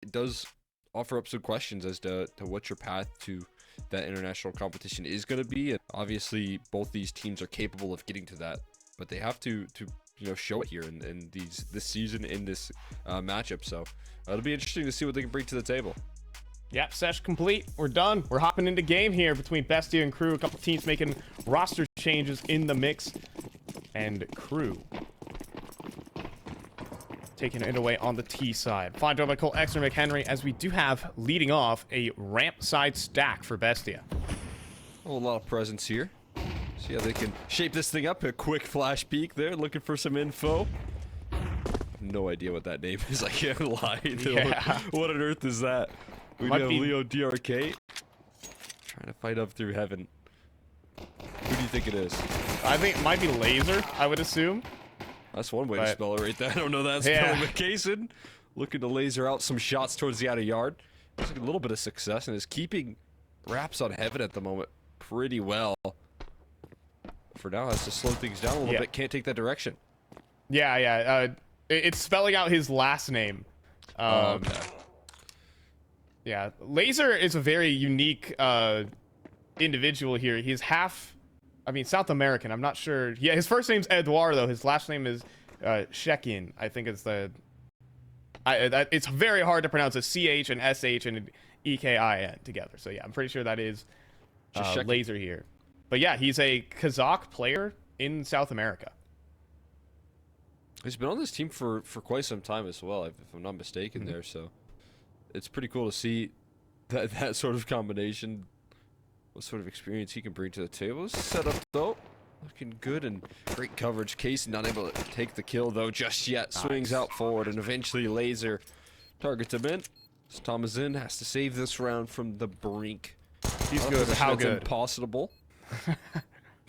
it does offer up some questions as to what your path to that international competition is going to be. And obviously, both these teams are capable of getting to that, but they have to show it here in this season in this matchup. So it'll be interesting to see what they can bring to the table. Yep, sesh complete. We're done. We're hopping into game here between Bestia and Crew. A couple teams making roster changes in the mix. And Crew taking it away on the T side. Fine job by Cole Exner McHenry, as we do have leading off a ramp side stack for Bestia. A lot of presence here. See how they can shape this thing up. A quick flash peek there, looking for some info. No idea what that name is. I can't lie. Yeah. What on earth is that? We have Leo DRK trying to fight up through heaven. Who do you think it is? I think it might be Laser, I would assume. That's one way to spell it right there. I don't know that spelling, but Kaysen looking to laser out some shots towards the outer yard. There's a little bit of success and is keeping wraps on heaven at the moment pretty well. For now, has to slow things down a little bit. Can't take that direction. Yeah. It's spelling out his last name. Okay. Yeah, Laser is a very unique individual here. He's South American. I'm not sure. Yeah, his first name's Eduardo. His last name is Shekin. I think it's it's very hard to pronounce a CH and SH and an EKIN together. So yeah, I'm pretty sure that is Laser here. But yeah, he's a Kazakh player in South America. He's been on this team for quite some time as well, if I'm not mistaken there. So it's pretty cool to see that sort of combination. What sort of experience he can bring to the table. Set up though, looking good and great coverage. Case not able to take the kill though just yet. Swings out forward and eventually Laser targets him in. So Thomasin has to save this round from the brink. He's good. How good? Impossible.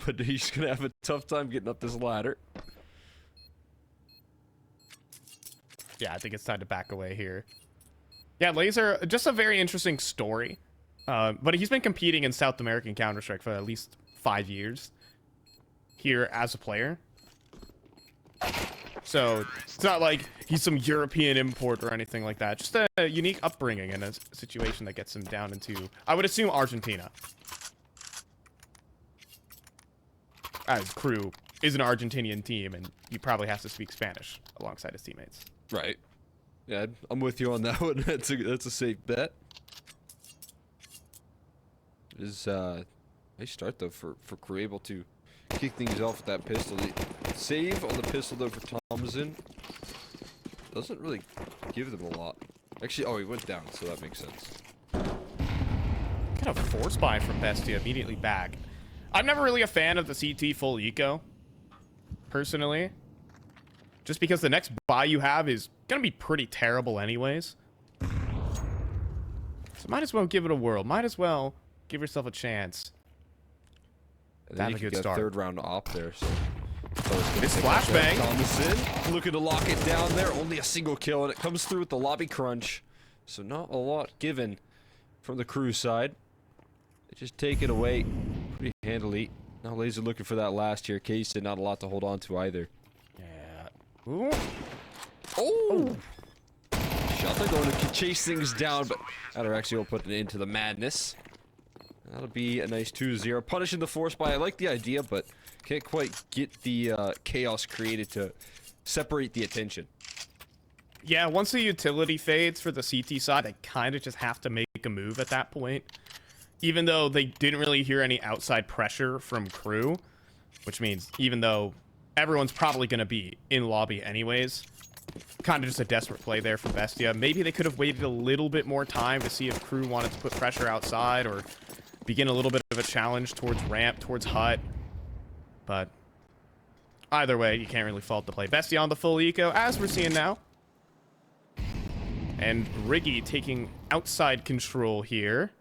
But he's gonna have a tough time getting up this ladder. Yeah, I think it's time to back away here. Yeah, Laser, just a very interesting story. But he's been competing in South American Counter-Strike for at least 5 years here as a player. So it's not like he's some European import or anything like that. Just a unique upbringing and a situation that gets him down into, I would assume, Argentina. As Crew is an Argentinian team, and he probably has to speak Spanish alongside his teammates. Right. Yeah, I'm with you on that one. That's a safe bet. It is nice start though for Crew, able to kick things off with that pistol. The save on the pistol though for Thomasin doesn't really give them a lot. Actually, he went down, so that makes sense. Kind of force buy from Bestia immediately back. I'm never really a fan of the CT full eco, personally. Just because the next buy you have is gonna be pretty terrible anyways. So might as well give it a whirl. Might as well give yourself a chance. And then you could get a third round op there. So it's flashbang. Thomasin looking to lock it down there. Only a single kill, and it comes through with the lobby crunch. So not a lot given from the Crew side. They just take it away pretty handily. Now Laser looking for that last here. Case did not a lot to hold on to either. Yeah. Ooh. Oh! Shotgun going to chase things down, but that'll actually will put an end to the madness. That'll be a nice 2-0. Punishing the force buy. I like the idea, but can't quite get the chaos created to separate the attention. Yeah, once the utility fades for the CT side, they kind of just have to make a move at that point. Even though they didn't really hear any outside pressure from Crew, which means even though everyone's probably going to be in lobby anyways, kind of just a desperate play there for Bestia. Maybe they could have waited a little bit more time to see if Crew wanted to put pressure outside or begin a little bit of a challenge towards ramp, towards hut. But either way, you can't really fault the play. Bestia on the full eco, as we're seeing now. And Riggy taking outside control here.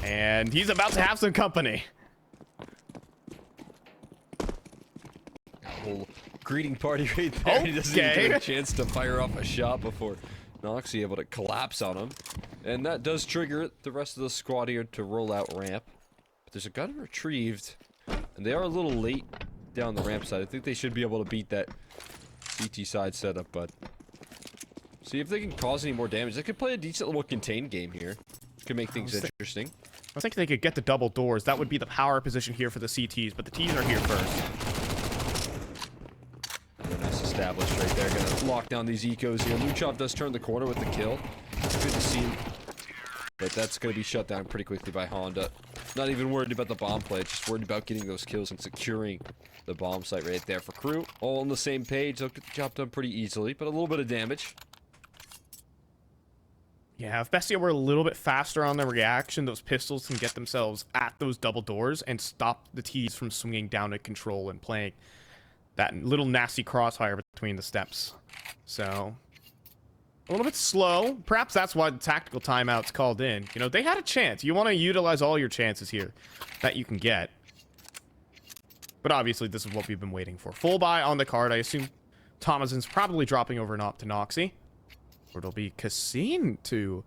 And he's about to have some company. Whole greeting party right there. Okay. He doesn't even get a chance to fire off a shot before Noxie able to collapse on him. And that does trigger the rest of the squad here to roll out ramp. But there's a gun retrieved. And they are a little late down the ramp side. I think they should be able to beat that CT side setup, but See if they can cause any more damage. They could play a decent little contained game here. Could make things interesting. I think they could get the double doors. That would be the power position here for the CTs, but the Ts are here first. Nice established right there. Gonna lock down these ecos here. Luchov does turn the corner with the kill. Good to see him. But that's gonna be shut down pretty quickly by Honda. Not even worried about the bomb play, just worried about getting those kills and securing the bomb site right there for Crew. All on the same page. They'll get the job done pretty easily, but a little bit of damage. Yeah, if Bestia were a little bit faster on the reaction, those pistols can get themselves at those double doors and stop the Ts from swinging down to control and playing that little nasty crossfire between the steps. So, a little bit slow. Perhaps that's why the tactical timeout's called in. You know, they had a chance. You want to utilize all your chances here that you can get. But obviously, this is what we've been waiting for. Full buy on the card. I assume Thomason's probably dropping over an op to Noxy. Or it'll be Cassine to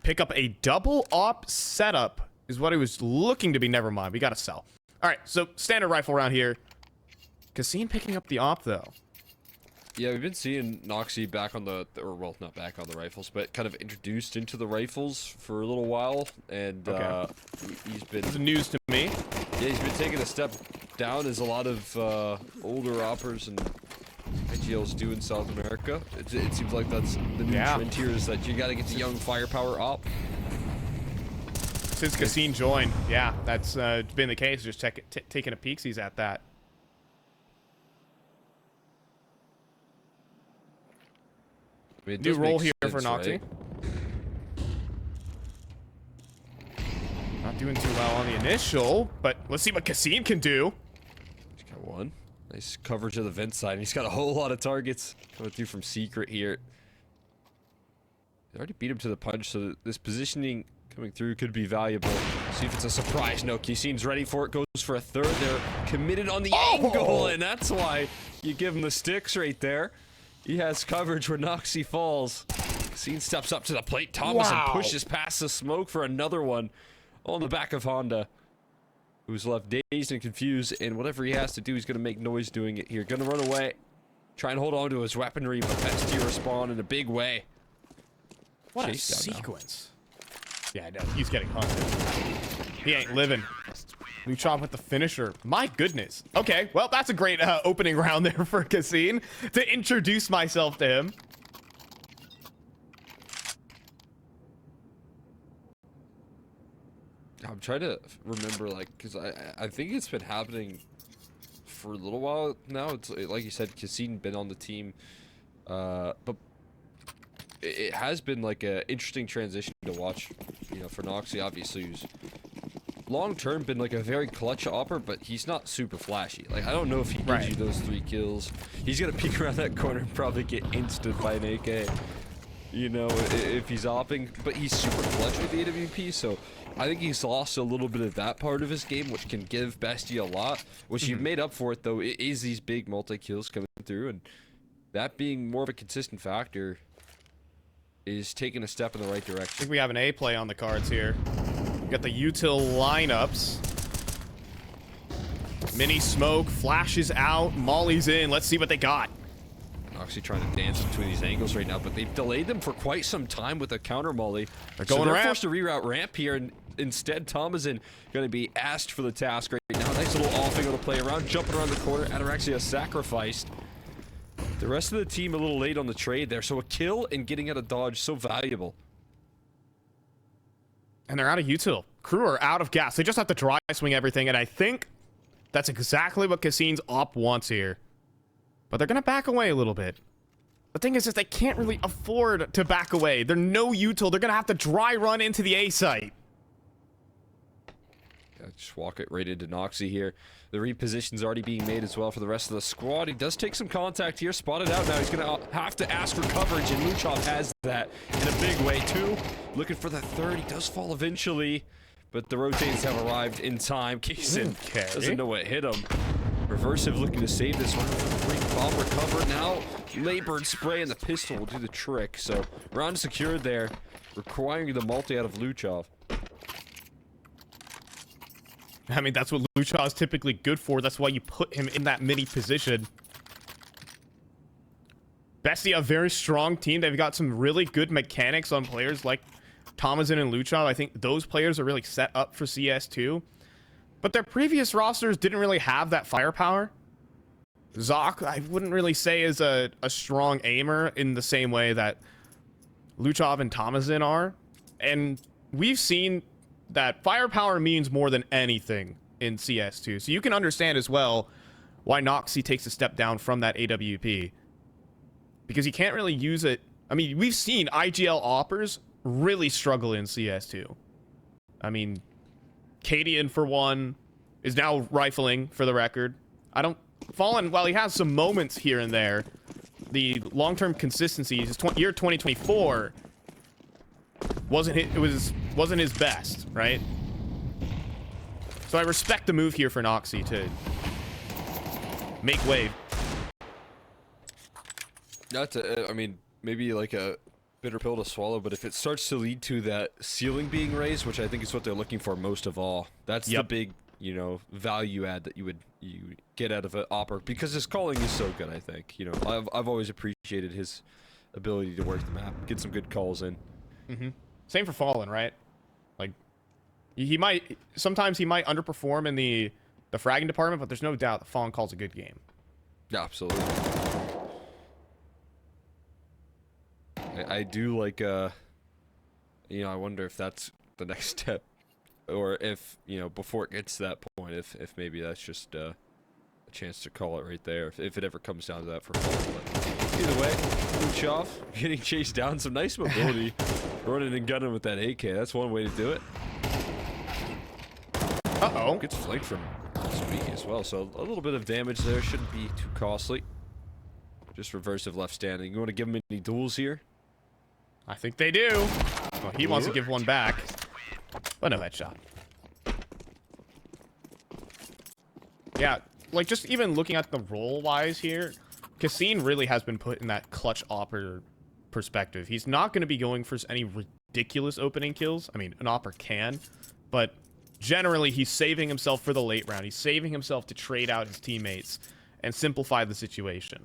pick up a double op setup is what he was looking to be. Never mind. We got to sell. All right. So standard rifle round here. Cassine picking up the op, though. Yeah, we've been seeing Noxy back on the, or well, not back on the rifles, but kind of introduced into the rifles for a little while. And he's been... It's news to me. Yeah, he's been taking a step down as a lot of older oppers and IGLs do in South America. It seems like that's the new trend here, is that you gotta get the young firepower op. Since Cassine joined, yeah, that's been the case. Just taking a peek, he's at that. I mean, New roll here sense, for Noxy. Right? Not doing too well on the initial, but let's see what Cassine can do. He's got one. Nice coverage of the vent side, and he's got a whole lot of targets coming through from Secret here. They already beat him to the punch, so this positioning coming through could be valuable. See if it's a surprise. No, Cassine's ready for it. Goes for a third. They're committed on the angle, and that's why you give him the sticks right there. He has coverage where Noxy falls. Cassine steps up to the plate. Thomas and pushes past the smoke for another one on the back of Honda, who's left dazed and confused, and whatever he has to do, he's going to make noise doing it here. Going to run away. Try and hold on to his weaponry, but BESTIA respond in a big way. What a sequence. Yeah, no, he's getting hunted. He ain't living. Luchov with the finisher. My goodness. Okay, well, that's a great opening round there for Cassine to introduce myself to him. I'm trying to remember, like, because I think it's been happening for a little while now. It's like you said, Cassine been on the team, but it has been like an interesting transition to watch. You know, for Noxy, obviously, who's long term been like a very clutch opper, but he's not super flashy. Like, I don't know if he gives you those 3 kills. He's gonna peek around that corner and probably get instant by an AK. You know, if he's opping, but he's super clutch with the AWP, so I think he's lost a little bit of that part of his game, which can give BESTIA a lot. Which you've made up for it, though, it is these big multi-kills coming through, and that being more of a consistent factor is taking a step in the right direction. I think we have an A play on the cards here. We got the util lineups. Mini smoke, flashes out, Molly's in. Let's see what they got. Noxy trying to dance between these angles right now, but they've delayed them for quite some time with a counter molly. They're going so they're ramp. forced to reroute ramp here, and instead Thomason going to be asked for the task right now. Nice little offing to play around, jumping around the corner. Ataraxia sacrificed. The rest of the team a little late on the trade there, so a kill and getting out of dodge so valuable. And they're out of util. Crew are out of gas. They just have to dry swing everything, and I think that's exactly what Cassine's op wants here. But they're going to back away a little bit. The thing is they can't really afford to back away. They're no util. They're going to have to dry run into the A site. Yeah, just walk it right into Noxy here. The reposition's already being made as well for the rest of the squad. He does take some contact here. Spotted out now. He's going to have to ask for coverage, and Luchov has that in a big way, too. Looking for the third. He does fall eventually, but the rotates have arrived in time. Kaysen doesn't know what hit him. Reversive looking to save this one. Great bomb recover now. Labored spray and the pistol will do the trick. So round secured there, requiring the multi out of Luchov. I mean, that's what Luchov is typically good for. That's why you put him in that mini position. BESTIA, a very strong team. They've got some really good mechanics on players like Thomason and Luchov. I think those players are really set up for CS2. But their previous rosters didn't really have that firepower. Zoc, I wouldn't really say is a strong aimer in the same way that Luchov and Thomason are. And we've seen that firepower means more than anything in CS2. So you can understand as well why Noxie takes a step down from that AWP. Because he can't really use it. I mean, we've seen IGL oppers really struggle in CS2. I mean, Cadian, for one, is now rifling, for the record. Fallen, while he has some moments here and there, the long-term consistency, his year 2024 wasn't his best, right? So I respect the move here for Noxie to make wave. I mean, maybe like a bitter pill to swallow, but if it starts to lead to that ceiling being raised, which I think is what they're looking for most of all, that's the big, you know, value add that you get out of an opera, because his calling is so good. I think, you know, I've always appreciated his ability to work the map, get some good calls in. Same for Fallen, right? Like, sometimes he might underperform in the fragging department, but there's no doubt that Fallen calls a good game. Yeah, absolutely. I do like, you know, I wonder if that's the next step, or if, you know, before it gets to that point, if maybe that's just a chance to call it right there, if it ever comes down to that for Fallen. But either way, Luchov getting chased down, some nice mobility, running and gunning with that AK. That's one way to do it. Uh-oh. Gets flanked from Speaky as well, so a little bit of damage there shouldn't be too costly. Just reversive left standing. You want to give him any duels here? I think they do. Well, he wants to give one back, but no headshot. Yeah, like, just even looking at the role-wise here, Cassine really has been put in that clutch opper perspective. He's not going to be going for any ridiculous opening kills. I mean, an opper can, but generally he's saving himself for the late round. He's saving himself to trade out his teammates and simplify the situation.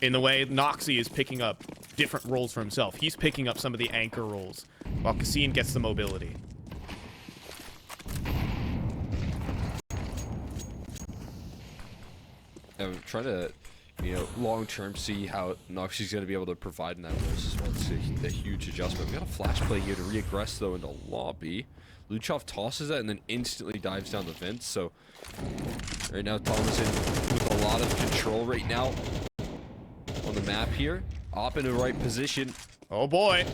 In the way Noxie is picking up different roles for himself. He's picking up some of the anchor roles, while Cassine gets the mobility. I'm trying to, you know, long-term see how Noxie's going to be able to provide in that role as well. It's a huge adjustment. We got a flash play here to reaggress, though, into lobby. Luchov tosses that and then instantly dives down the vents. So right now, Thomason with a lot of control right now on the map here. Op in the right position. Oh boy.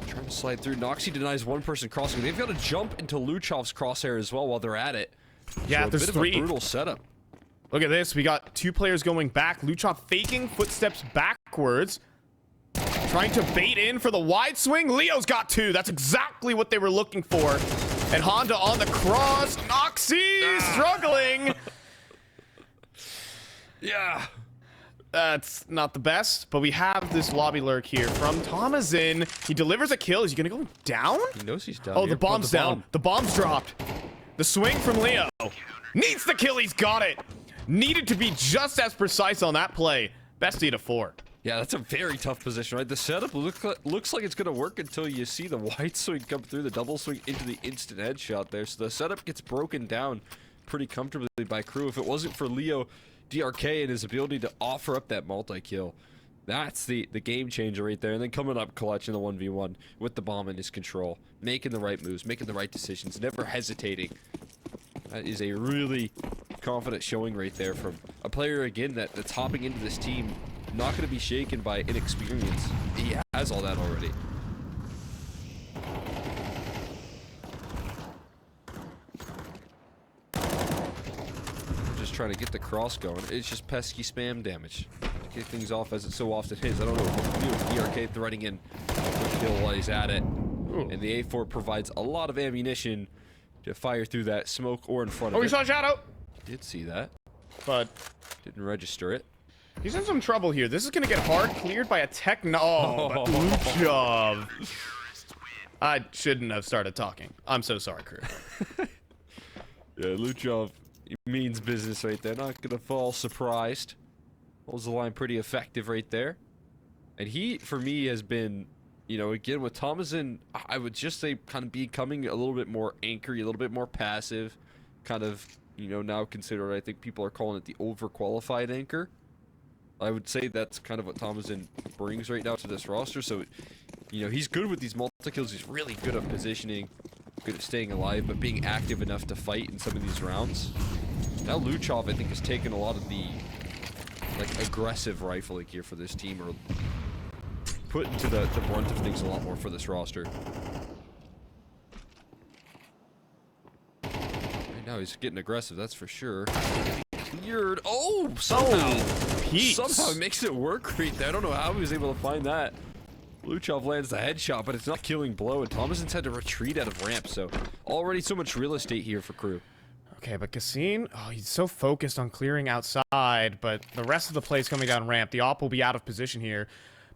Trying to slide through. Noxie denies one person crossing. They've got to jump into Luchov's crosshair as well while they're at it. Yeah, so there's a bit three. Of a brutal setup. Look at this. We got two players going back. Luchov faking footsteps backwards. Trying to bait in for the wide swing. Leo's got two. That's exactly what they were looking for. And Honda on the cross. Noxie struggling. Yeah. That's not the best, but we have this lobby lurk here from Thomason. He delivers a kill. Is he going to go down? He knows he's down. Oh, here. the bomb's down. The bomb's dropped. The swing from Leo. Needs the kill. He's got it. Needed to be just as precise on that play. BESTIA to 4. Yeah, that's a very tough position, right? The setup looks like it's going to work until you see the wide swing come through, the double swing into the instant headshot there. So the setup gets broken down pretty comfortably by Crew. If it wasn't for Leo DRK and his ability to offer up that multi-kill, that's the game changer right there. And then coming up clutch in the 1v1 with the bomb in his control, making the right moves, making the right decisions, never hesitating. That is a really confident showing right there from a player, again, that's hopping into this team, not going to be shaken by inexperience. He has all that already. Just trying to get the cross going. It's just pesky spam damage to kick things off, as it so often is. I don't know what to do with DRK threading in a quick kill while he's at it. Ooh. And the A4 provides a lot of ammunition to fire through that smoke or in front of it. Oh, we saw a shadow. Did see that, but didn't register it. He's in some trouble here. This is gonna get hard cleared by a techno. Oh, Luchov. I shouldn't have started talking. I'm so sorry, Crew. Yeah, Luchov He means business right there. Not gonna fall surprised. Holds the line pretty effective right there. And he, for me, has been, you know, again with Thomason, I would just say kind of becoming a little bit more anchory, a little bit more passive, kind of, you know, now considered, I think people are calling it the overqualified anchor. I would say that's kind of what Thomason brings right now to this roster. So, you know, he's good with these multi-kills. He's really good at positioning, good at staying alive, but being active enough to fight in some of these rounds. Now Luchov, I think, has taken a lot of the, like, aggressive rifling here for this team, or put into the brunt of things a lot more for this roster. Right now he's getting aggressive, that's for sure. Cleared. Oh, somehow he makes it work right there. I don't know how he was able to find that. Luchov lands the headshot, but it's not killing blow, and Thomason's had to retreat out of ramp, so already so much real estate here for Crew. Okay, but Cassine, oh, he's so focused on clearing outside, but the rest of the play's coming down ramp. The op will be out of position here.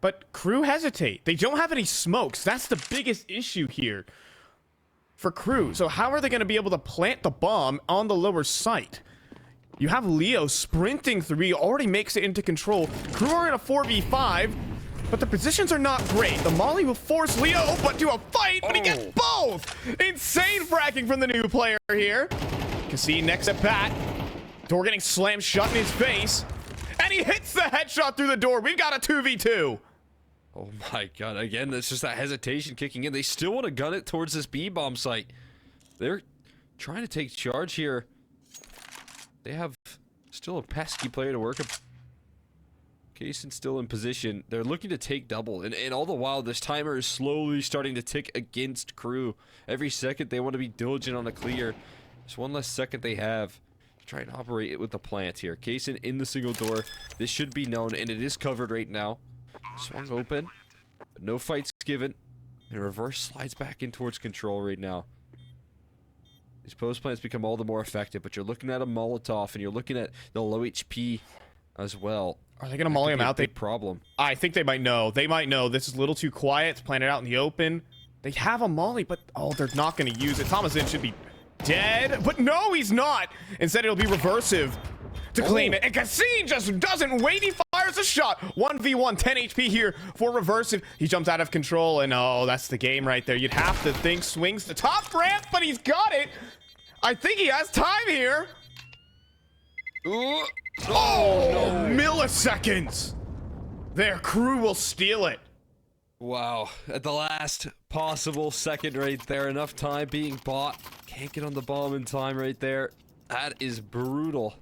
But Crew hesitate. They don't have any smokes. That's the biggest issue here for Crew. So how are they going to be able to plant the bomb on the lower site? You have Leo sprinting through. He already makes it into control. Crew are in a 4v5, but the positions are not great. The molly will force Leo but to a fight, but he gets both! Insane fracking from the new player here. Cassine next at bat. Door getting slammed shut in his face. And he hits the headshot through the door. We've got a 2v2. Oh my god, again, it's just that hesitation kicking in. They still want to gun it towards this B-bomb site. They're trying to take charge here. They have still a pesky player to work. Kaysen's still in position. They're looking to take double. And all the while, this timer is slowly starting to tick against Crew. Every second, they want to be diligent on a clear. Just one less second they have to try and operate it with the plant here. Kaysen in the single door. This should be known, and it is covered right now. Swung open, but no fights given. And reverse slides back in towards control right now. These post plants become all the more effective, but you're looking at a Molotov, and you're looking at the low HP as well. Are they going to molly him out? Big problem. I think they might know. They might know. This is a little too quiet. It's planted out in the open. They have a molly, but oh, they're not going to use it. Thomason should be dead, but no, he's not. Instead, it'll be reversive to claim it. And Cassine just doesn't wait. He fires a shot. 1v1, 10 HP here for reversive. He jumps out of control, and oh, that's the game right there. You'd have to think swings the top ramp, but he's got it. I think he has time here. Ooh. Oh, no. Milliseconds. Their Crew will steal it. Wow, at the last possible second right there. Enough time being bought. Can't get on the bomb in time right there. That is brutal.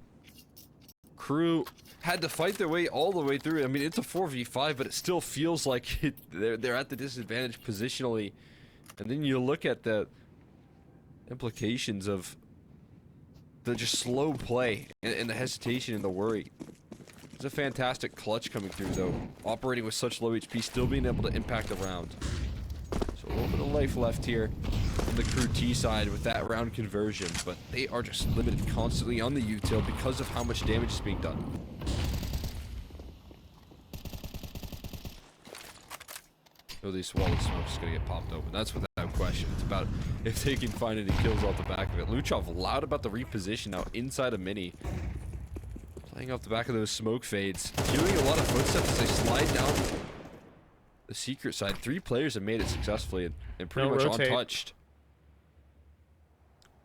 Crew had to fight their way all the way through. I mean, it's a 4v5, but it still feels like they're at the disadvantage positionally. And then you look at the implications of the just slow play and the hesitation and the worry. It's a fantastic clutch coming through, though. Operating with such low HP, still being able to impact the round. So a little bit of life left here on the Crew T side with that round conversion, but they are just limited constantly on the util because of how much damage is being done. Oh, these wall of smoke is going to get popped open. That's without question. It's about if they can find any kills off the back of it. Luchov loud about the reposition now inside of Mini. Playing off the back of those smoke fades. Doing a lot of footsteps as they slide down the secret side. 3 players have made it successfully and pretty much untouched.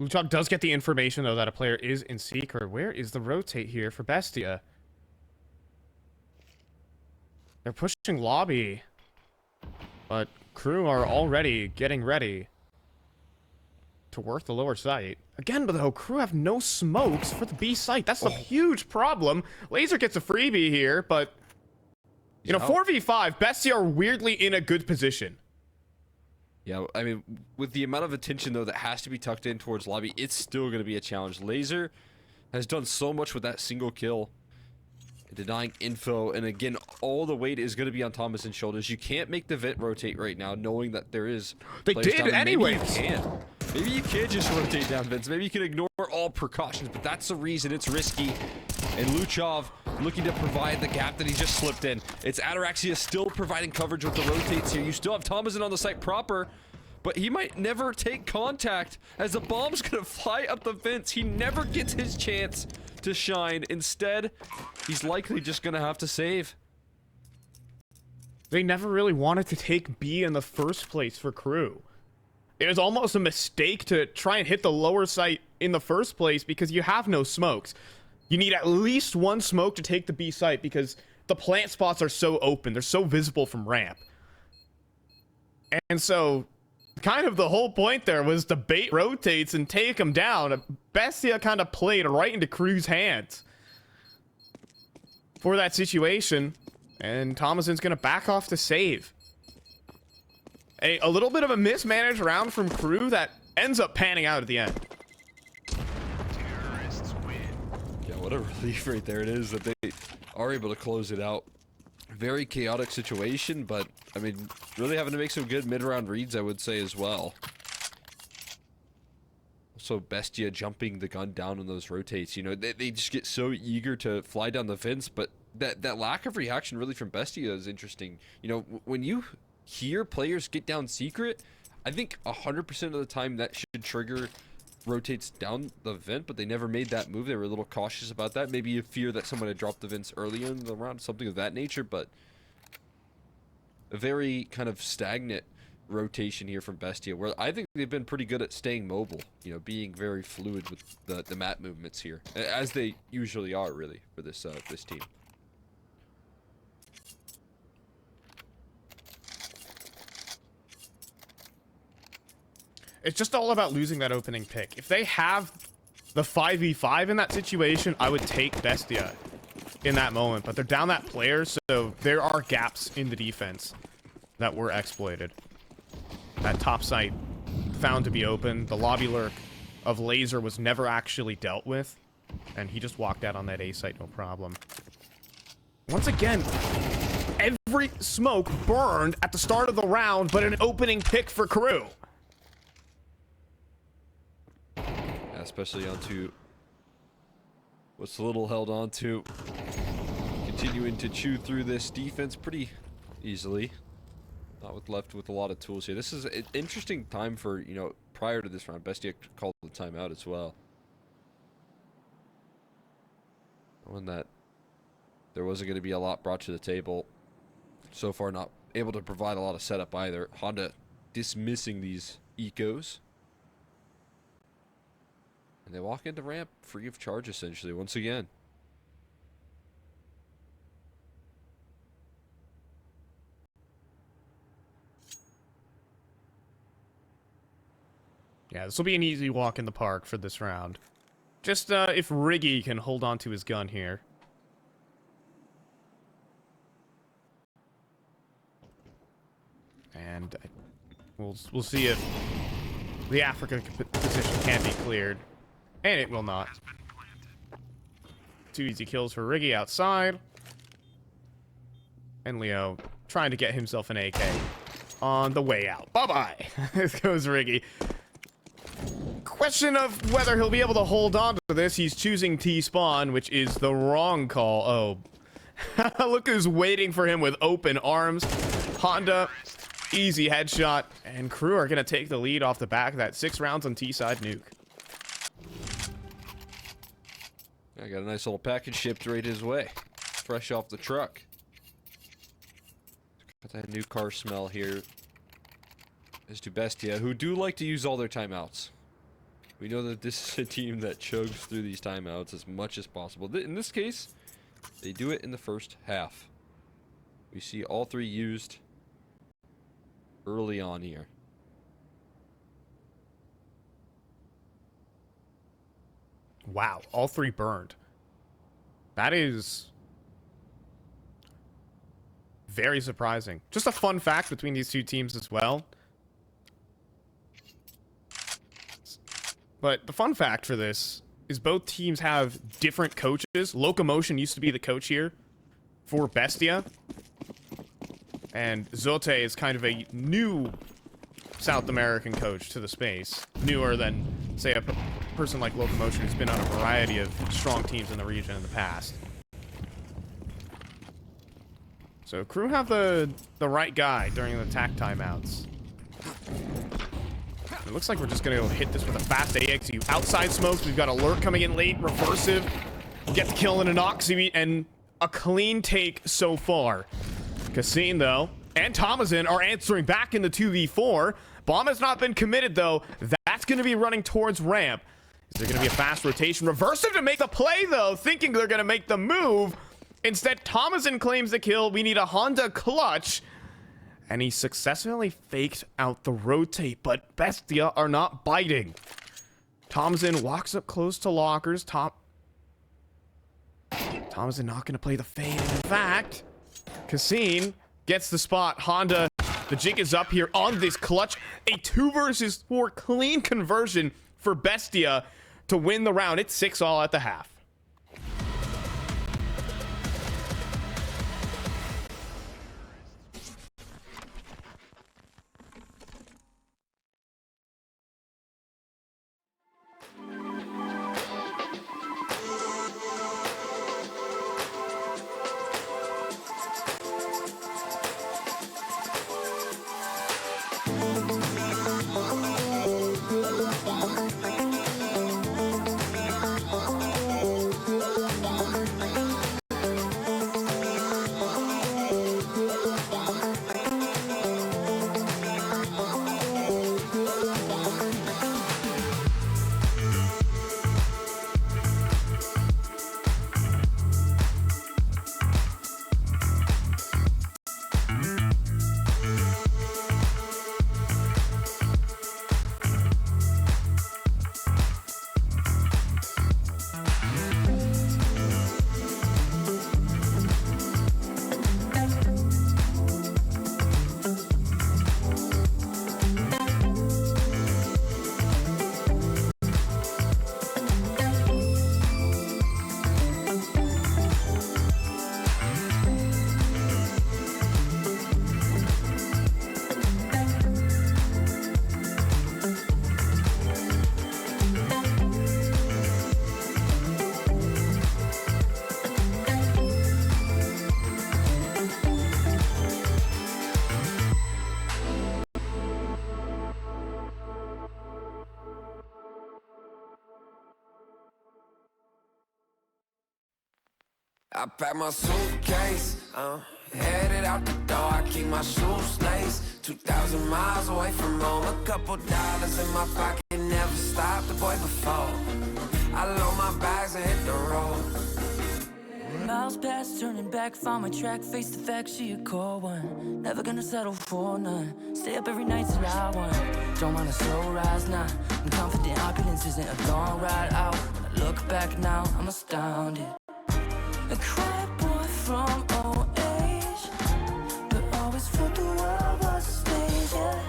Luchov does get the information, though, that a player is in secret. Where is the rotate here for Bestia? They're pushing lobby. But Crew are already getting ready to work the lower site. Again, though, Crew have no smokes for the B site. That's a huge problem. Laser gets a freebie here, but you know, 4v5, Bestia are weirdly in a good position. Yeah, I mean, with the amount of attention, though, that has to be tucked in towards lobby, it's still going to be a challenge. Laser has done so much with that single kill. Denying info, and again, all the weight is going to be on Thomason's shoulders. You can't make the vent rotate right now, knowing that there is. They did anyway. Maybe you can just rotate down vents. Maybe you can ignore all precautions, but that's the reason it's risky. And Luchov looking to provide the gap that he just slipped in. It's Ataraxia still providing coverage with the rotates here. You still have Thomason on the site proper, but he might never take contact as the bomb's gonna fly up the vents. He never gets his chance to shine. Instead, he's likely just gonna have to save. They never really wanted to take B in the first place for Crew. It was almost a mistake to try and hit the lower site in the first place because you have no smokes. You need at least one smoke to take the B site because the plant spots are so open. They're so visible from ramp. And so, kind of the whole point there was to bait rotates and take him down. Bestia kind of played right into Crew's hands for that situation. And Thomason's going to back off to save. A little bit of a mismanaged round from Crew that ends up panning out at the end. Yeah, what a relief right there it is that they are able to close it out. Very chaotic situation, but, I mean, really having to make some good mid-round reads, I would say, as well. Also, Bestia jumping the gun down on those rotates. You know, they just get so eager to fly down the fence, but that lack of reaction really from Bestia is interesting. You know, when you hear players get down secret, I think 100% of the time that should trigger rotates down the vent, but they never made that move. They were a little cautious about that. Maybe you fear that someone had dropped the vents earlier in the round, something of that nature, but a very kind of stagnant rotation here from Bestia, where I think they've been pretty good at staying mobile, you know, being very fluid with the map movements here, as they usually are, really, for this this team. It's just all about losing that opening pick. If they have the 5v5 in that situation, I would take Bestia in that moment. But they're down that player, so there are gaps in the defense that were exploited. That top site found to be open. The lobby lurk of Laser was never actually dealt with. And he just walked out on that A site, no problem. Once again, every smoke burned at the start of the round, but an opening pick for Crew. Especially onto what's a little held on to, continuing to chew through this defense pretty easily, not left with a lot of tools here. This is an interesting time for, you know, prior to this round, Bestia called the timeout as well, when that there wasn't going to be a lot brought to the table. So far not able to provide a lot of setup either. Honda dismissing these ecos. And they walk into ramp free of charge, essentially, once again. Yeah, this will be an easy walk in the park for this round. Just if Riggy can hold on to his gun here. And we'll see if the Africa position can be cleared. And it will not. 2 easy kills for Riggy outside. And Leo trying to get himself an AK on the way out. Bye-bye. There goes Riggy. Question of whether he'll be able to hold on to this. He's choosing T-spawn, which is the wrong call. Oh. Look who's waiting for him with open arms. Honda, easy headshot. And Crew are going to take the lead off the back of that 6 rounds on T-side nuke. I got a nice little package shipped right his way. Fresh off the truck. Got that new car smell here. As to Bestia, who do like to use all their timeouts. We know that this is a team that chugs through these timeouts as much as possible. In this case, they do it in the first half. We see all 3 used early on here. Wow, all 3 burned. That is very surprising. Just a fun fact between these 2 teams as well. But the fun fact for this is both teams have different coaches. Locomotion used to be the coach here for Bestia. And Zote is kind of a new South American coach to the space. Newer than, say, a person like Locomotion who's been on a variety of strong teams in the region in the past. So Crew have the right guy during the attack timeouts. It looks like we're just going to hit this with a fast AXU. Outside smokes, we've got Alert coming in late, Reversive. Get the kill in an Oxy, and a clean take so far. Cassine, though, and Thomason are answering back in the 2v4. Bomb has not been committed, though. That's going to be running towards ramp. Is there going to be a fast rotation? Reversive to make the play, though, thinking they're going to make the move. Instead, Thomason claims the kill. We need a Honda clutch. And he successfully faked out the rotate, but Bestia are not biting. Thomason walks up close to lockers. Thomason not going to play the fade. In fact, Cassine gets the spot. Honda, the jig is up here on this clutch. A 2 versus 4 clean conversion for Bestia to win the round. It's 6-all at the half. I pack my suitcase, headed out the door, I keep my shoes laced. 2,000 miles away from home, a couple dollars in my pocket, never stopped the boy before. I load my bags and hit the road. Miles past, turning back, found my track, face the fact, she a cold one. Never gonna settle for none, stay up every night till I want. Don't mind a slow rise now, I'm confident opulence isn't a long ride out. When I look back now, I'm astounded. A quiet boy from old age, but always thought the world was a stage, yeah.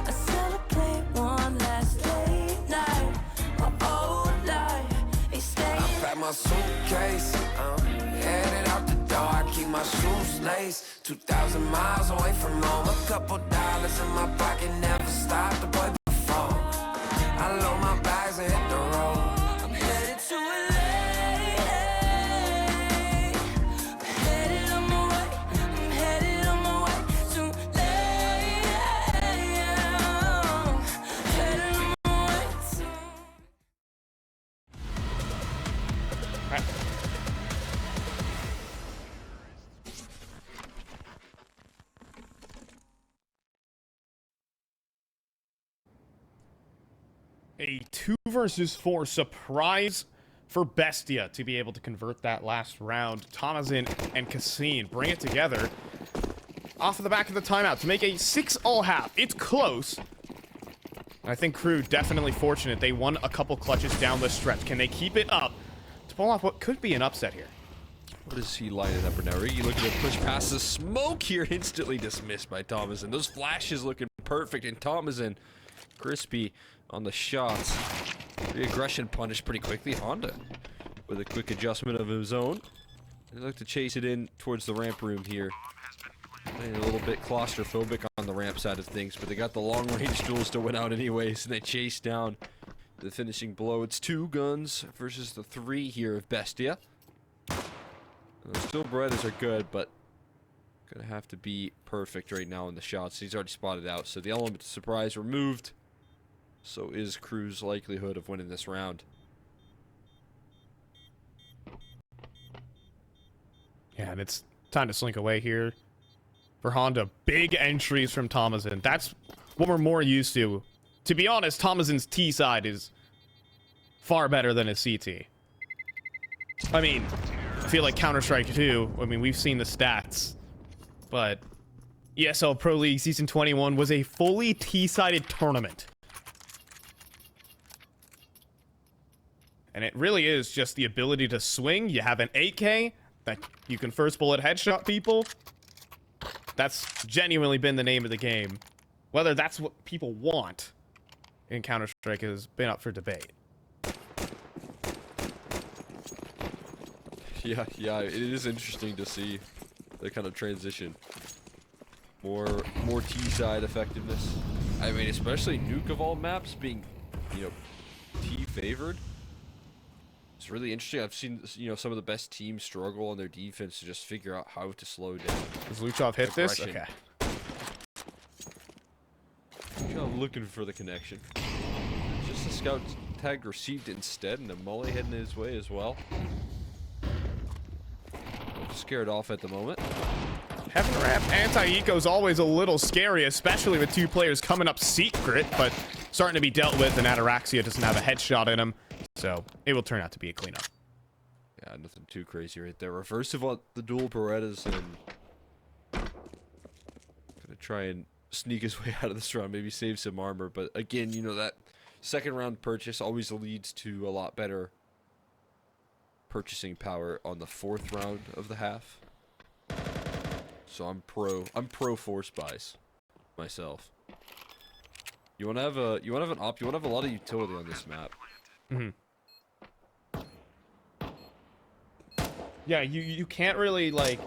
I celebrate one last late night, my old life, ain't staying. I pack my suitcase, headed out the door, I keep my shoes laced. 2,000 miles away from home, a couple dollars in my pocket, never stopped the boy before. I load my bags and hit the road. I'm headed to LA. A 2 versus 4 surprise for Bestia to be able to convert that last round. Thomason and Cassine bring it together off of the back of the timeout to make a 6-all half. It's close. I think Crew definitely fortunate. They won a couple clutches down the stretch. Can they keep it up to pull off what could be an upset here? What is he lining up right now? Ricky looking to push past the smoke here, instantly dismissed by Thomason. Those flashes looking perfect, and Thomason crispy on the shots. The aggression punished pretty quickly. Honda with a quick adjustment of his own. They look to chase it in towards the ramp room here. Playing a little bit claustrophobic on the ramp side of things, but they got the long range duels to win out anyways, and they chase down the finishing blow. It's 2 guns versus the 3 here of Bestia. Still brothers are good, but gonna have to be perfect right now in the shots. He's already spotted out, so the element of surprise removed. so is Crew's likelihood of winning this round. Yeah, and it's time to slink away here. For Honda, big entries from Thomason. That's what we're more used to. To be honest, Thomason's T side is far better than his CT. I mean, I feel like Counter-Strike 2, I mean, we've seen the stats, but ESL Pro League Season 21 was a fully T-sided tournament. And it really is just the ability to swing. You have an 8K that you can first bullet headshot people. That's genuinely been the name of the game. Whether that's what people want in Counter-Strike has been up for debate. Yeah, it is interesting to see the kind of transition. More T-side effectiveness. I mean, especially Nuke of all maps being, you know, T-favored. It's really interesting. I've seen, you know, some of the best teams struggle on their defense to just figure out how to slow down. Does Luchov hit this? Aggression. Okay. Luchov looking for the connection. Just a scout tag received instead, and a Mully heading his way as well. Scared off at the moment. Heaven Ramp anti-eco is always a little scary, especially with two players coming up secret, but starting to be dealt with, and Ataraxia doesn't have a headshot in him, so it will turn out to be a cleanup. Yeah, nothing too crazy right there. Reverse of the dual Berettas, and gonna try and sneak his way out of this round, maybe save some armor, but again, you know, that second round purchase always leads to a lot better purchasing power on the fourth round of the half. So I'm pro force buys myself. You wanna have an op, you wanna have a lot of utility on this map. Yeah, you can't really like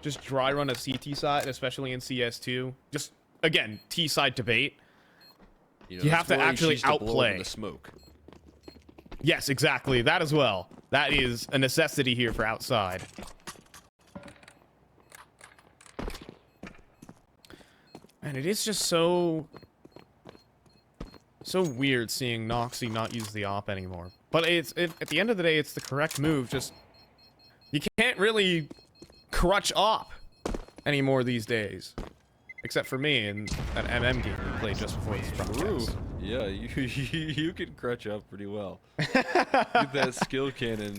just dry run a CT side, especially in CS2. Just again, T side debate. You know, You have that's to why actually she's to blow up in outplay. the smoke. Yes, exactly. That as well. That is a necessity here for outside. And it is just so weird seeing Noxy not use the op anymore. But at the end of the day, it's the correct move. Just you can't really crutch op anymore these days. Except for me and that MM game we played just before this broadcast. Yeah, you can crutch up pretty well. Get that skill cannon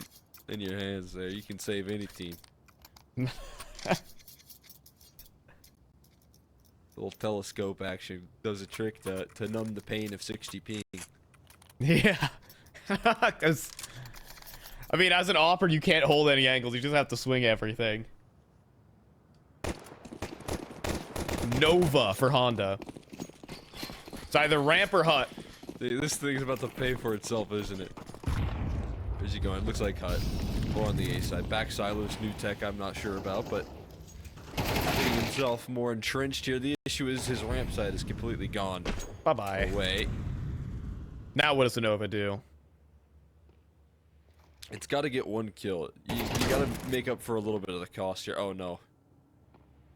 in your hands there. You can save any team. Little telescope action does a trick to numb the pain of 60 ping. Yeah. Because, I mean, as an opper, you can't hold any angles. You just have to swing everything. Nova for Honda. It's either ramp or hut. This thing's about to pay for itself, isn't it? Where's he going? Looks like hut. Or on the A side. Back silos, new tech, I'm not sure about, but getting himself more entrenched here. The issue is his ramp side is completely gone. Bye-bye. Away. Now what does the Nova do? It's got to get one kill. You got to make up for a little bit of the cost here. Oh, no.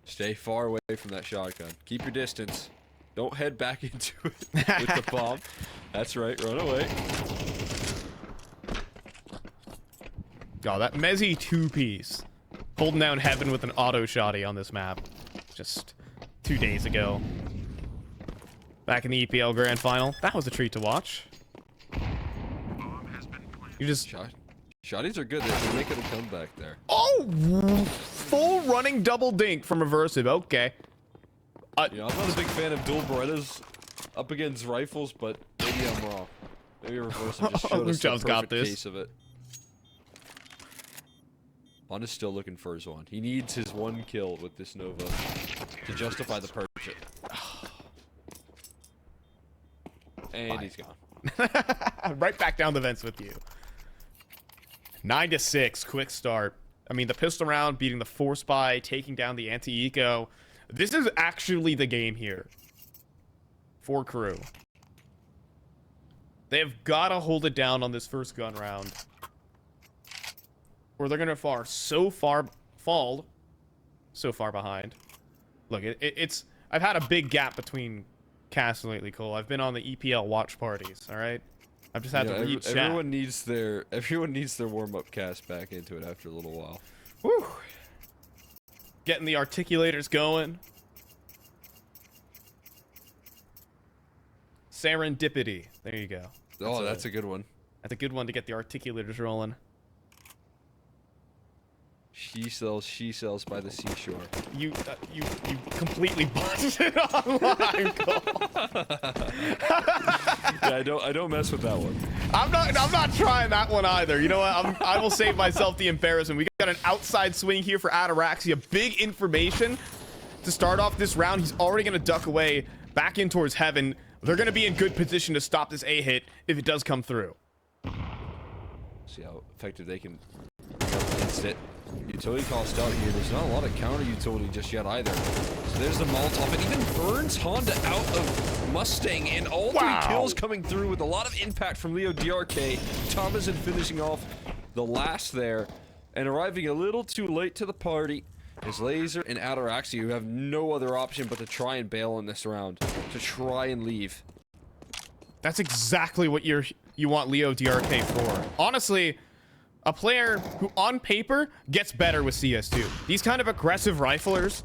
Stay far away from that shotgun. Keep your distance. Don't head back into it with the bomb. That's right. Run away. Oh, that Mezzy two-piece. Holding down heaven with an auto shotty on this map. Just 2 days ago. Back in the EPL Grand Final. That was a treat to watch. You just... Shotties are good. They're making a comeback there. Oh! Full running double dink from Reversive. Okay. You know, I'm not a big fan of dual Berettas up against rifles, but maybe I'm wrong. Maybe Reversive just showed us the Luchov's got perfect this. case of it. Honda's still looking for his one. He needs his one kill with this Nova to justify the purchase. And he's gone. Right back down the vents with you. 9-6, quick start. I mean, the pistol round, beating the force buy, taking down the anti-eco. This is actually the game here for Crew. They've got to hold it down on this first gun round, or they're gonna fall so far behind. Look, it's I've had a big gap between cast lately, Cole. I've been on the EPL watch parties. All right. I've just had to read chat. Everyone needs their warm-up cast back into it after a little while. Woo. Getting the articulators going. Serendipity. There you go. That's a good one. That's a good one to get the articulators rolling. She sells by the seashore. You completely botched it online, Cole. Yeah, I don't mess with that one. I'm not trying that one either. You know what? I will save myself the embarrassment. We got an outside swing here for Ataraxia. Big information to start off this round. He's already going to duck away back in towards heaven. They're going to be in good position to stop this A hit if it does come through. See how effective they can against it. Utility cost out here. There's not a lot of counter utility just yet either. So there's the Molotov. It even burns Honda out of Mustang, and all three kills coming through with a lot of impact from Leo DRK. Thomason finishing off the last there, and arriving a little too late to the party is Laser and Ataraxia, who have no other option but to try and bail in this round, to try and leave. That's exactly what you want Leo DRK for. Honestly, a player who, on paper, gets better with CS2. These kind of aggressive riflers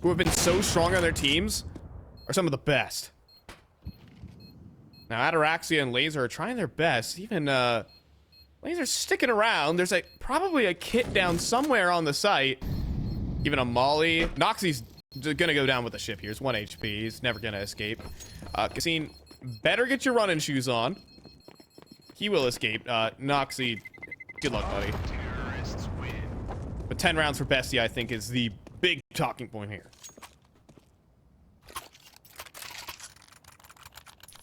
who have been so strong on their teams are some of the best. Now, Ataraxia and Laser are trying their best. Even, Laser's sticking around. There's probably a kit down somewhere on the site. Even a molly. Noxie's gonna go down with the ship here. He's 1 HP. He's never gonna escape. Cassine, better get your running shoes on. He will escape. Noxie, good luck, buddy. But 10 rounds for Bestia, I think, is the big talking point here.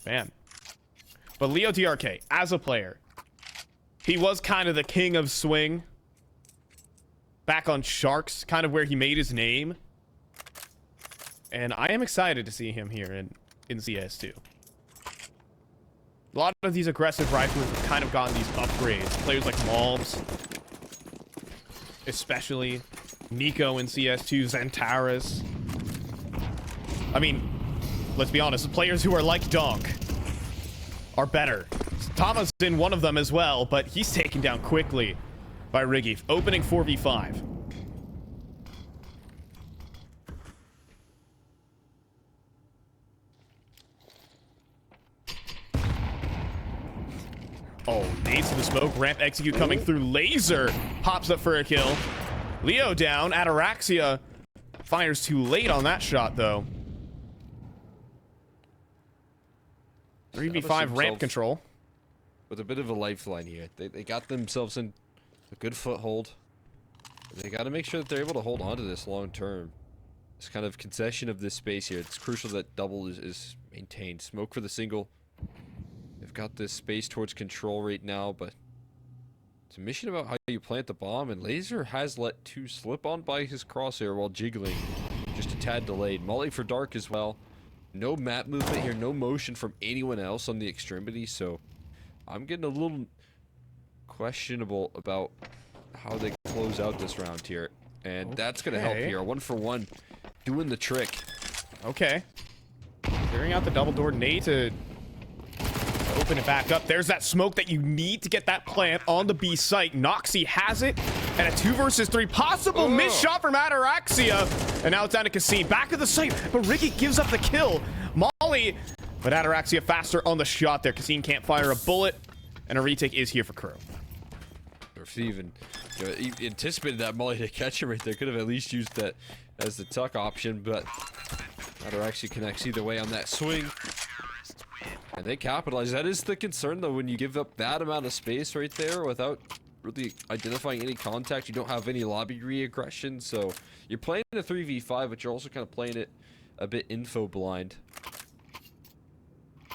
Man. But Leo DRK, as a player, he was kind of the king of swing. Back on Sharks, kind of where he made his name. And I am excited to see him here in CS2. A lot of these aggressive riflers have kind of gotten these upgrades. Players like Malbs, especially Nico in CS2, Xantares. I mean, let's be honest, the players who are like Dunk are better. Tama's in one of them as well, but he's taken down quickly by Riggy, opening 4v5. Oh, nades to the smoke. Ramp execute coming through. Laser pops up for a kill. Leo down. Ataraxia fires too late on that shot, though. 3v5 ramp control. With a bit of a lifeline here. They got themselves in a good foothold. They got to make sure that they're able to hold on to this long term. This kind of concession of this space here. It's crucial that double is maintained. Smoke for the single. They've got this space towards control right now, but it's a mission about how you plant the bomb, and Laser has let 2 slip on by his crosshair while jiggling. Just a tad delayed. Molly for Dark as well. No map movement here, no motion from anyone else on the extremity, so I'm getting a little questionable about how they close out this round here. And that's going to help here. 1 for 1 doing the trick. Okay. Clearing out the double door nade to open it back up. There's that smoke that you need to get that plant on the B site. Noxie has it. And a 2 versus 3 possible missed shot from Ataraxia. And now it's down to Cassine. Back of the site. But Ricky gives up the kill. Molly. But Ataraxia faster on the shot there. Cassine can't fire a bullet. And a retake is here for Crew. Or if he even anticipated that Molly to catch him right there. Could have at least used that as the tuck option. But Ataraxia connects either way on that swing. And they capitalize. That is the concern, though, when you give up that amount of space right there without really identifying any contact. You don't have any lobby re-aggression, so you're playing a 3v5, but you're also kind of playing it a bit info blind.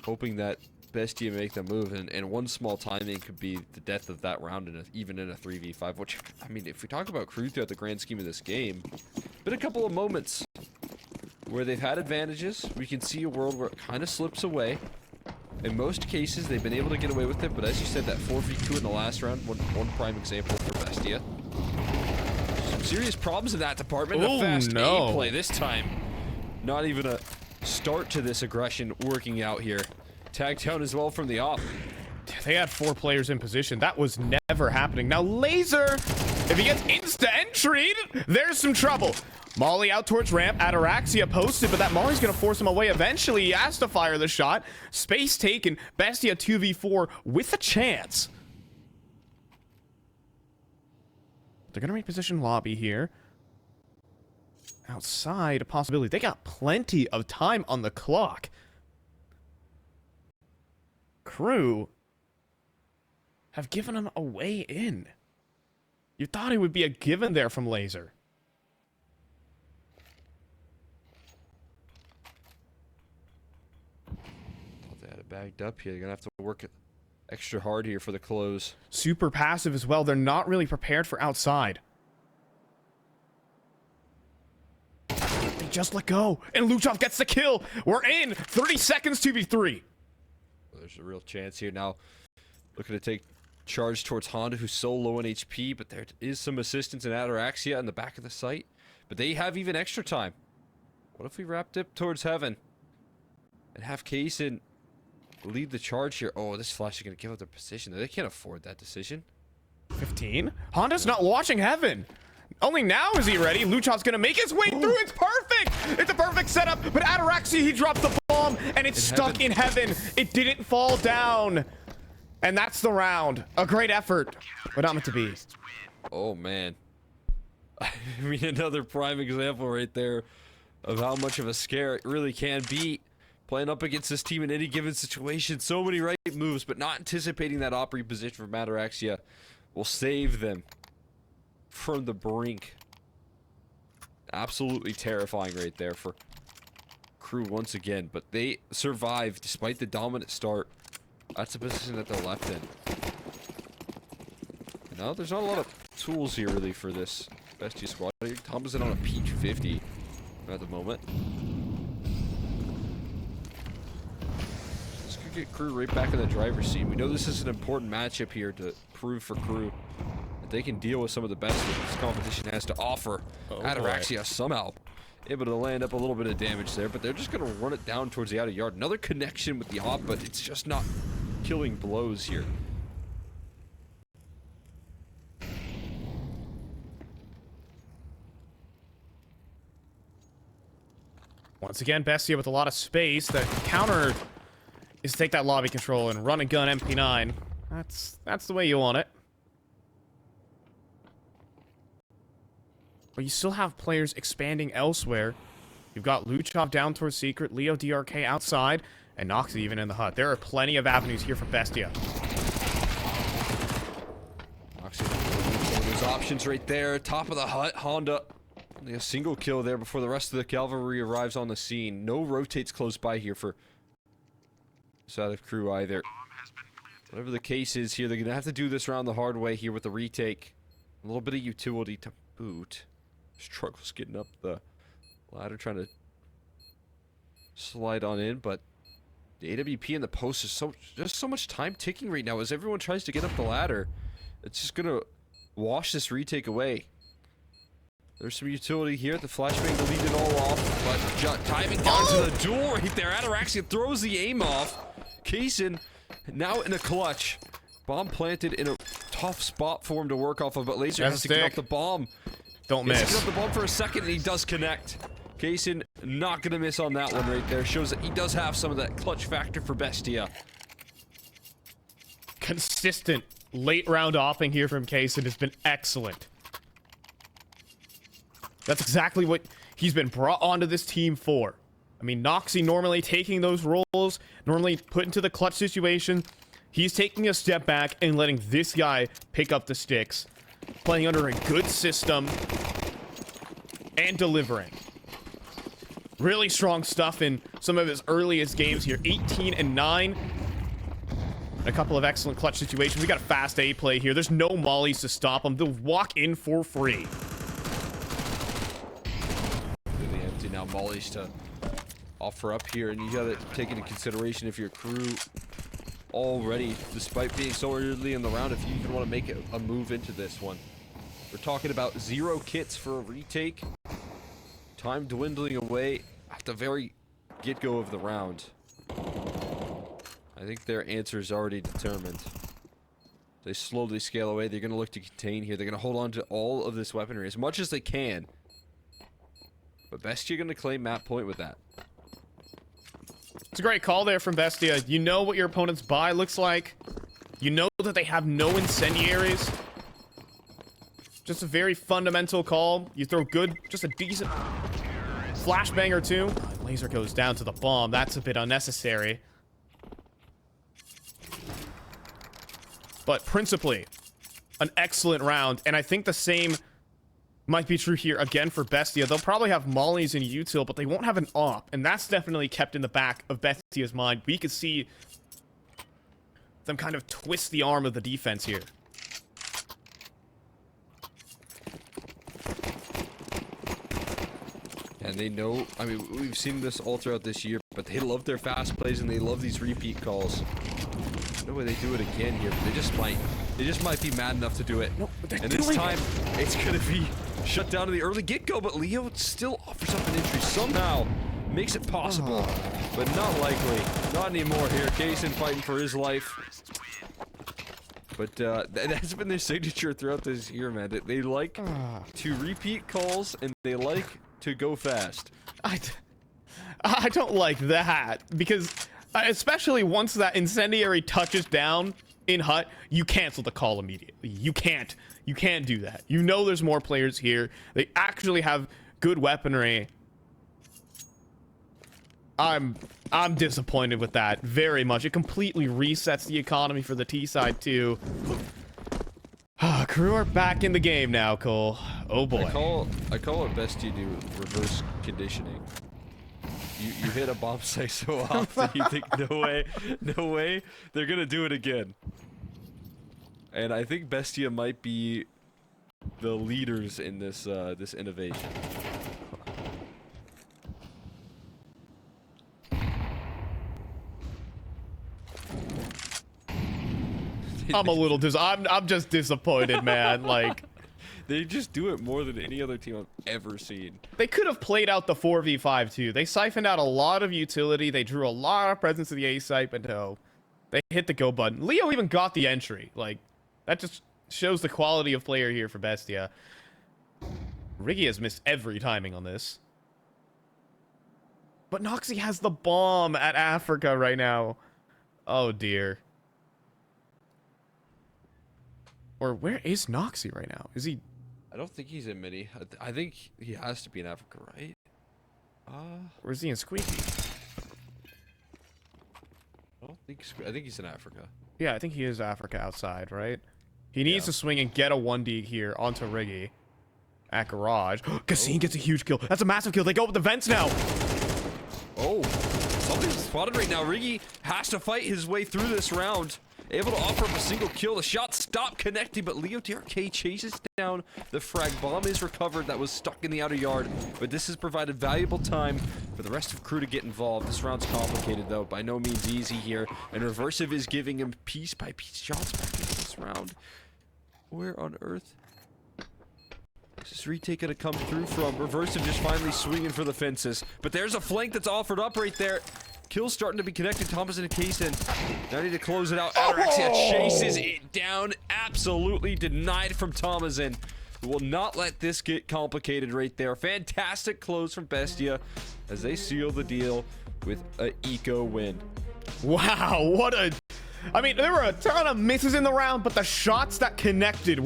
Hoping that Bestia make the move, and one small timing could be the death of that round, even in a 3v5, which, I mean, if we talk about Crew throughout the grand scheme of this game, been a couple of moments where they've had advantages. We can see a world where it kind of slips away. In most cases, they've been able to get away with it, but as you said, that 4v2 in the last round, one prime example for Bestia. Some serious problems in that department. Oh, a fast no. A play this time. Not even a start to this aggression working out here. Tag down as well from the off. They had 4 players in position. That was never happening. Now, Laser, if he gets insta-entry, there's some trouble. Molly out towards ramp. Ataraxia posted, but that Molly's going to force him away eventually. He has to fire the shot. Space taken. Bestia 2v4 with a chance. They're going to reposition lobby here. Outside, a possibility. They got plenty of time on the clock. Crew have given him a way in. You thought it would be a given there from Laser. They had it bagged up here. They're going to have to work it extra hard here for the close. Super passive as well. They're not really prepared for outside. They just let go. And Luchov gets the kill. We're in. 30 seconds 2v3. There's a real chance here now. Looking to take charge towards Honda, who's so low in HP, but there is some assistance in Ataraxia in the back of the site. But they have even extra time. What if we wrap dip towards Heaven and have Kaysen lead the charge here? Oh, this flash is going to give up their position. They can't afford that decision. 15. Honda's not watching Heaven. Only now is he ready. Luchov's going to make his way through. It's perfect. It's a perfect setup. But Ataraxia, he dropped the bomb, and it's stuck in Heaven. It didn't fall down. And that's the round. A great effort, but not meant to be. Oh, man. I mean, another prime example right there of how much of a scare it really can be. Playing up against this team in any given situation. So many right moves, but not anticipating that op reposition from Ataraxia will save them from the brink. Absolutely terrifying right there for Crew once again. But they survive despite the dominant start. That's the position that they're left in. No, there's not a lot of tools here really for this Bestia squad. Thomas is on a peach 50 at the moment. This could get Crew right back in the driver's seat. We know this is an important matchup here to prove for Crew that they can deal with some of the best that this competition has to offer. Ataraxia somehow able to land up a little bit of damage there, but they're just going to run it down towards the outer yard. Another connection with the op, but it's just not killing blows here. Once again, Bestia with a lot of space. The counter is take that lobby control and run and gun MP9. That's the way you want it. But you still have players expanding elsewhere. You've got Luchov down towards Secret, Leo DRK outside, and Noxy even in the hut. There are plenty of avenues here for Bestia. Noxy, one of those options right there. Top of the hut, Honda. Only a single kill there before the rest of the cavalry arrives on the scene. No rotates close by here for side of Crew either. Whatever the case is here, they're going to have to do this round the hard way here with the retake. A little bit of utility to boot. Struggles getting up the ladder, trying to slide on in, but the AWP and the post is just so much time ticking right now as everyone tries to get up the ladder. It's just gonna wash this retake away. There's some utility here. The flashbang to lead it all off, but timing down to the duel right there. Ataraxia throws the aim off. Kaysen now in a clutch. Bomb planted in a tough spot for him to work off of, but Laser has to get up the bomb. Don't miss. miss. He has to get up the bomb for a second, and he does connect. Kaysen not going to miss on that one right there. Shows that he does have some of that clutch factor for Bestia. Consistent late round opping here from Kaysen has been excellent. That's exactly what he's been brought onto this team for. I mean, Noxy normally taking those roles, normally put into the clutch situation. He's taking a step back and letting this guy pick up the sticks. Playing under a good system and delivering. Really strong stuff in some of his earliest games here. 18 and 9. A couple of excellent clutch situations. We got a fast A play here. There's no mollies to stop him. They'll walk in for free. Really empty now. Mollies to offer up here, and you got to take into consideration if your Crew already, despite being so early in the round, if you even want to make a move into this one. We're talking about 0 kits for a retake. Time dwindling away at the very get-go of the round. I think their answer is already determined. They slowly scale away. They're going to look to contain here. They're going to hold on to all of this weaponry as much as they can. But Bestia going to claim map point with that. It's a great call there from Bestia. You know what your opponent's buy looks like. You know that they have no incendiaries. Just a very fundamental call. You throw good, just a decent flashbang or two. Oh, laser goes down to the bomb. That's a bit unnecessary. But principally, an excellent round. And I think the same might be true here again for Bestia. They'll probably have mollies and util, but they won't have an op. And that's definitely kept in the back of Bestia's mind. We could see them kind of twist the arm of the defense here. And they know, I mean, we've seen this all throughout this year, but they love their fast plays and they love these repeat calls. No way they do it again here, but they just might be mad enough to do it. No, but and this time, it's gonna be shut down to the early get-go, but Leo still offers up an entry somehow. Makes it possible, but not likely. Not anymore here. Kaysen fighting for his life. But that's been their signature throughout this year, man. They like to repeat calls and they like to go fast. I don't like that, because especially once that incendiary touches down in hut, you cancel the call immediately. You can't do that. You know there's more players here. They actually have good weaponry. I'm disappointed with that very much. It completely resets the economy for the T side too. Crew are back in the game now, Cole. Oh boy. I call it Bestia do reverse conditioning. You hit a bomb site so often you think no way, they're gonna do it again. And I think Bestia might be the leaders in this this innovation. I'm a little I'm just disappointed, man. Like, they just do it more than any other team I've ever seen. they could have played out the 4v5 too. They siphoned out a lot of utility. They drew a lot of presence to the A site, but no. They hit the go button. Leo even got the entry. Like, that just shows the quality of player here for Bestia. Riggy has missed every timing on this. But Noxy has the bomb at Africa right now. Oh dear. Or where is Noxy right now? Is he? I don't think he's in mini. I think he has to be in Africa, right? Or is he in Squeaky? I think he's in Africa. Yeah, I think he is Africa outside, right? He needs to swing and get a 1D here onto Riggy. At Garage. Cassine gets a huge kill. That's a massive kill. They go with the vents now. Oh, something's spotted right now. Riggy has to fight his way through this round. Able to offer up a single kill. The shot stopped connecting, but Leo TRK chases down. The frag bomb is recovered. That was stuck in the outer yard, but this has provided valuable time for the rest of crew to get involved. This round's complicated, though. By no means easy here, and Reversive is giving him piece by piece shots back into this round. Where on earth is this retake gonna come through from? Reversive just finally swinging for the fences, but there's a flank that's offered up right there. Kill's starting to be connected. Thomason and Kaysen now need to close it out. Ataraxia chases it down. Absolutely denied from Thomason. Will not let this get complicated right there. Fantastic close from Bestia as they seal the deal with an eco win. Wow, what a... I mean, there were a ton of misses in the round, but the shots that connected